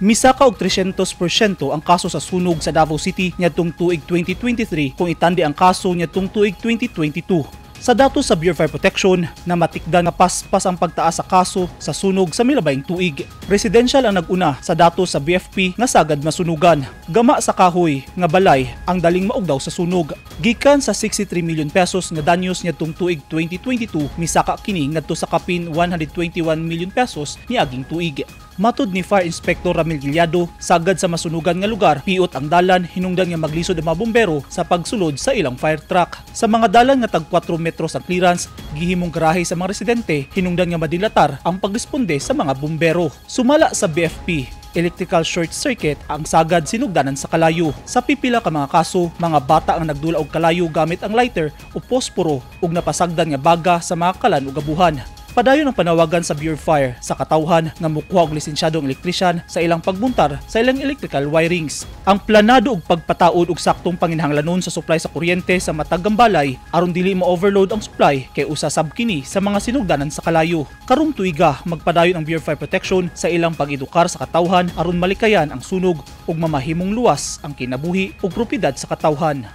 Misaka og 300% ang kaso sa sunog sa Davao City niadtong tuig 2023 kung itandi ang kaso niadtong tuig 2022. Sa datos sa Bureau of Fire Protection na matikdan nga paspas ang pagtaas sa kaso sa sunog sa milabayng tuig. Residential ang naguna sa datos sa BFP nga sagad masunugan. Gama sa kahoy nga balay ang daling maugdaw sa sunog. Gikan sa 63 million pesos nga danyos niadtong tuig 2022 misaka kini ngadto sa kapin 121 million pesos niaging tuig. Matud ni Fire Inspector Ramil Giliado, sagad sa masunugan nga lugar, piot ang dalan hinungdan nga maglisod ang mga bumbero sa pagsulod sa ilang fire truck. Sa mga dalan nga tag 4 metros ang clearance, gihimong garahe sa mga residente, hinungdan nga madilatar ang pagresponde sa mga bumbero. Sumala sa BFP, electrical short circuit ang sagad sinugdanan sa kalayo. Sa pipila ka mga kaso, mga bata ang nagdula og kalayo gamit ang lighter o posporo ug napasagdan nga baga sa mga kalan ug abuhan. Padayon ang panawagan sa Bureau of Fire sa katawhan nga mukuha og lisensyadong elektrisyan sa ilang pagbuntar sa ilang electrical wirings. Ang planado og pagpataod og saktong panginahanglanon sa supply sa kuryente sa matag gambalay aron dili ma-overload ang supply kay usa sab kini sa mga sinugdanan sa kalayo. Karong tuiga magpadayon ang Bureau of Fire Protection sa ilang pag-edukar sa katawhan aron malikayan ang sunog ug mamahimong luwas ang kinabuhi ug propiedad sa katawhan.